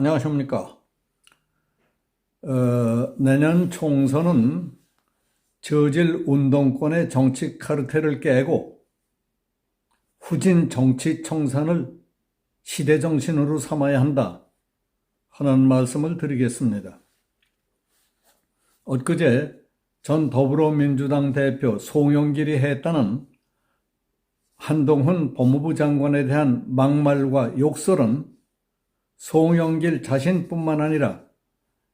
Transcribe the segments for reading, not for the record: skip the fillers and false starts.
안녕하십니까. 내년 총선은 저질 운동권의 정치 카르텔을 깨고 후진 정치 청산을 시대정신으로 삼아야 한다 하는 말씀을 드리겠습니다. 엊그제 전 더불어민주당 대표 송영길이 했다는 한동훈 법무부 장관에 대한 막말과 욕설은 송영길 자신뿐만 아니라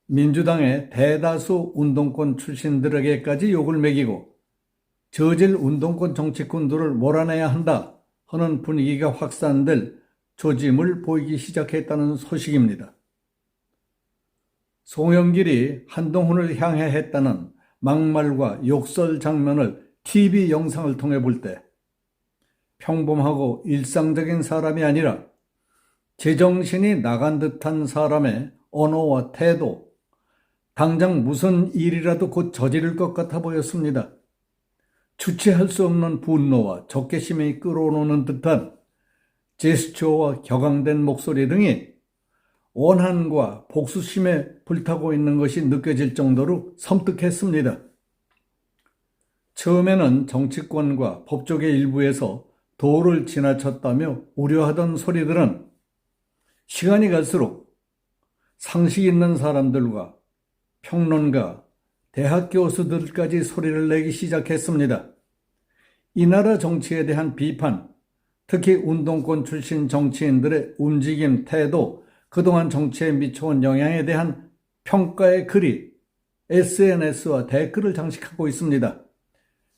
민주당의 대다수 운동권 출신들에게까지 욕을 먹이고 저질 운동권 정치꾼들을 몰아내야 한다 하는 분위기가 확산될 조짐을 보이기 시작했다는 소식입니다. 송영길이 한동훈을 향해 했다는 막말과 욕설 장면을 TV 영상을 통해 볼 때 평범하고 일상적인 사람이 아니라 제정신이 나간 듯한 사람의 언어와 태도, 당장 무슨 일이라도 곧 저지를 것 같아 보였습니다. 주체할 수 없는 분노와 적개심이 끌어오는 듯한 제스처와 격앙된 목소리 등이 원한과 복수심에 불타고 있는 것이 느껴질 정도로 섬뜩했습니다. 처음에는 정치권과 법조계 일부에서 도를 지나쳤다며 우려하던 소리들은 시간이 갈수록 상식 있는 사람들과 평론가, 대학 교수들까지 소리를 내기 시작했습니다. 이 나라 정치에 대한 비판, 특히 운동권 출신 정치인들의 움직임, 태도, 그동안 정치에 미쳐온 영향에 대한 평가의 글이 SNS와 댓글을 장식하고 있습니다.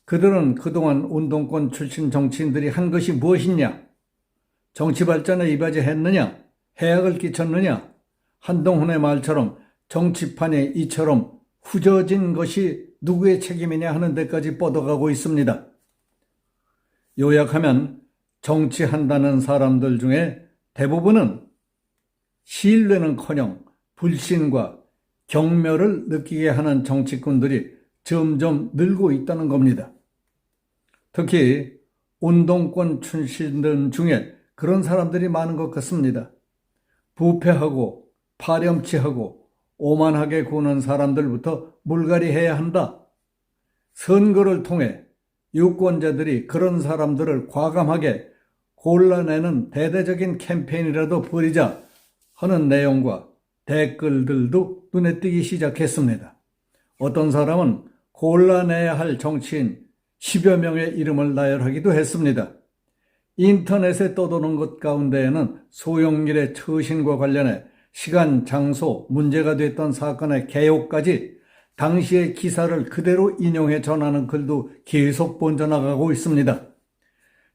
그들은 그동안 운동권 출신 정치인들이 한 것이 무엇이냐? 정치 발전에 이바지했느냐? 해악을 끼쳤느냐? 한동훈의 말처럼 정치판이 이처럼 후져진 것이 누구의 책임이냐 하는 데까지 뻗어가고 있습니다. 요약하면 정치한다는 사람들 중에 대부분은 신뢰는커녕 불신과 경멸을 느끼게 하는 정치꾼들이 점점 늘고 있다는 겁니다. 특히 운동권 출신들 중에 그런 사람들이 많은 것 같습니다. 부패하고 파렴치하고 오만하게 구는 사람들부터 물갈이해야 한다. 선거를 통해 유권자들이 그런 사람들을 과감하게 골라내는 대대적인 캠페인이라도 벌이자 하는 내용과 댓글들도 눈에 띄기 시작했습니다. 어떤 사람은 골라내야 할 정치인 10여 명의 이름을 나열하기도 했습니다. 인터넷에 떠도는 것 가운데에는 송영길의 처신과 관련해 시간, 장소, 문제가 됐던 사건의 개요까지 당시의 기사를 그대로 인용해 전하는 글도 계속 번져나가고 있습니다.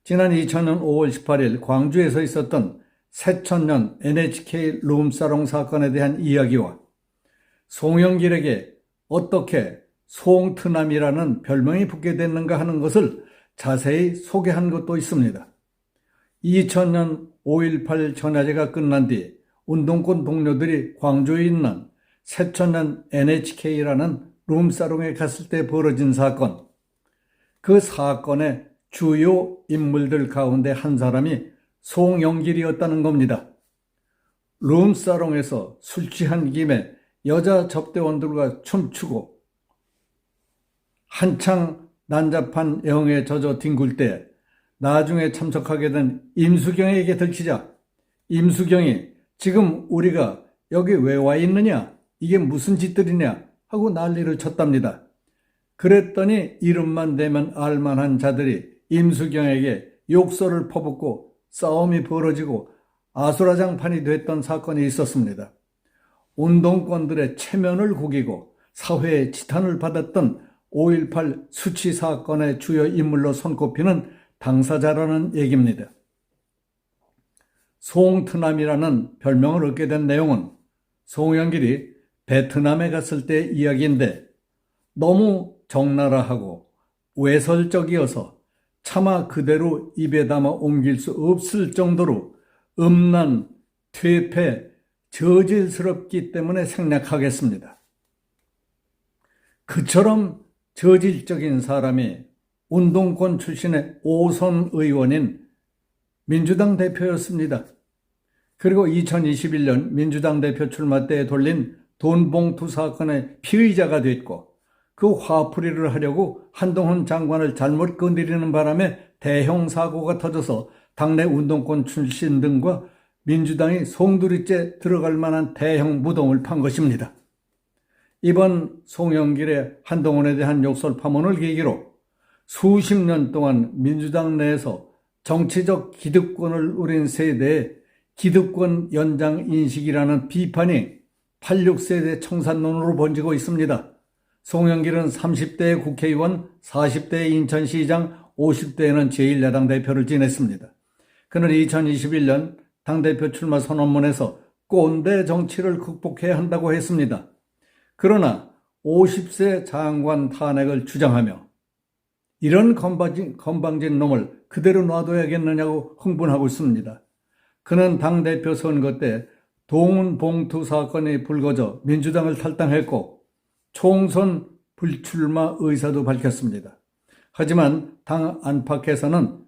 지난 2000년 5월 18일 광주에서 있었던 새천년 NHK 룸사롱 사건에 대한 이야기와 송영길에게 어떻게 송트남이라는 별명이 붙게 됐는가 하는 것을 자세히 소개한 것도 있습니다. 2000년 5.18 전야제가 끝난 뒤 운동권 동료들이 광주에 있는 새천년 NHK라는 룸사롱에 갔을 때 벌어진 사건, 그 사건의 주요 인물들 가운데 한 사람이 송영길이었다는 겁니다. 룸사롱에서 술 취한 김에 여자 접대원들과 춤추고 한창 난잡한 영에 젖어 뒹굴 때 나중에 참석하게 된 임수경에게 들키자 임수경이 지금 우리가 여기 왜 와 있느냐? 이게 무슨 짓들이냐? 하고 난리를 쳤답니다. 그랬더니 이름만 대면 알만한 자들이 임수경에게 욕설을 퍼붓고 싸움이 벌어지고 아수라장판이 됐던 사건이 있었습니다. 운동권들의 체면을 구기고 사회의 지탄을 받았던 5.18 수치 사건의 주요 인물로 손꼽히는 당사자라는 얘기입니다. 송트남이라는 별명을 얻게 된 내용은 송영길이 베트남에 갔을 때 이야기인데 너무 적나라하고 외설적이어서 차마 그대로 입에 담아 옮길 수 없을 정도로 음란, 퇴폐, 저질스럽기 때문에 생략하겠습니다. 그처럼 저질적인 사람이 운동권 출신의 5선 의원인 민주당 대표였습니다. 그리고 2021년 민주당 대표 출마 때 돌린 돈봉투 사건의 피의자가 됐고 그 화풀이를 하려고 한동훈 장관을 잘못 건드리는 바람에 대형 사고가 터져서 당내 운동권 출신 등과 민주당이 송두리째 들어갈 만한 대형 무덤을 판 것입니다. 이번 송영길의 한동훈에 대한 욕설 파문을 계기로 수십 년 동안 민주당 내에서 정치적 기득권을 누린 세대의 기득권 연장 인식이라는 비판이 86세대 청산론으로 번지고 있습니다. 송영길은 30대 국회의원, 40대 인천시장, 50대에는 제1야당 대표를 지냈습니다. 그는 2021년 당대표 출마 선언문에서 꼰대 정치를 극복해야 한다고 했습니다. 그러나 50세 장관 탄핵을 주장하며 이런 건방진 놈을 그대로 놔둬야겠느냐고 흥분하고 있습니다. 그는 당대표 선거 때 돈봉투 사건이 불거져 민주당을 탈당했고 총선 불출마 의사도 밝혔습니다. 하지만 당 안팎에서는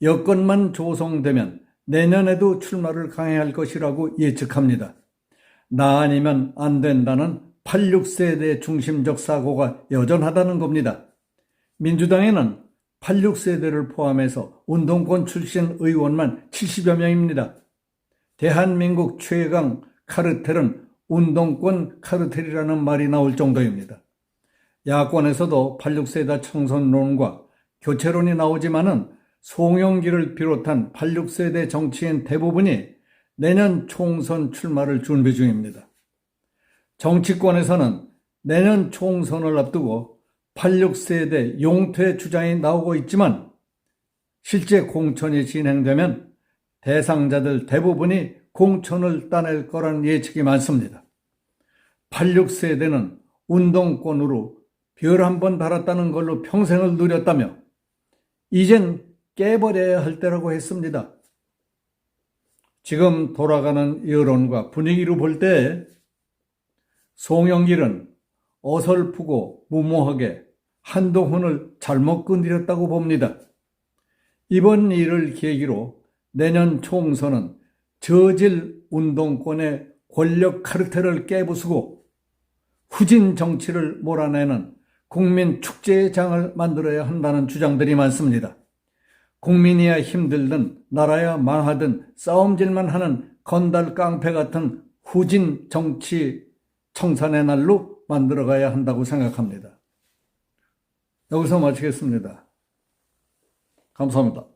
여건만 조성되면 내년에도 출마를 강행할 것이라고 예측합니다. 나 아니면 안 된다는 86세대 중심적 사고가 여전하다는 겁니다. 민주당에는 86세대를 포함해서 운동권 출신 의원만 70여 명입니다. 대한민국 최강 카르텔은 운동권 카르텔이라는 말이 나올 정도입니다. 야권에서도 86세대 청선론과 교체론이 나오지만은 송영길을 비롯한 86세대 정치인 대부분이 내년 총선 출마를 준비 중입니다. 정치권에서는 내년 총선을 앞두고 86세대 용퇴 주장이 나오고 있지만 실제 공천이 진행되면 대상자들 대부분이 공천을 따낼 거란 예측이 많습니다. 86세대는 운동권으로 별 한 번 달았다는 걸로 평생을 누렸다며 이젠 깨버려야 할 때라고 했습니다. 지금 돌아가는 여론과 분위기로 볼 때 송영길은 어설프고 무모하게 한동훈을 잘못 건드렸다고 봅니다. 이번 일을 계기로 내년 총선은 저질 운동권의 권력 카르텔을 깨부수고 후진 정치를 몰아내는 국민 축제의 장을 만들어야 한다는 주장들이 많습니다. 국민이야 힘들든 나라야 망하든 싸움질만 하는 건달 깡패 같은 후진 정치 청산의 날로 만들어가야 한다고 생각합니다. 여기서 마치겠습니다. 감사합니다.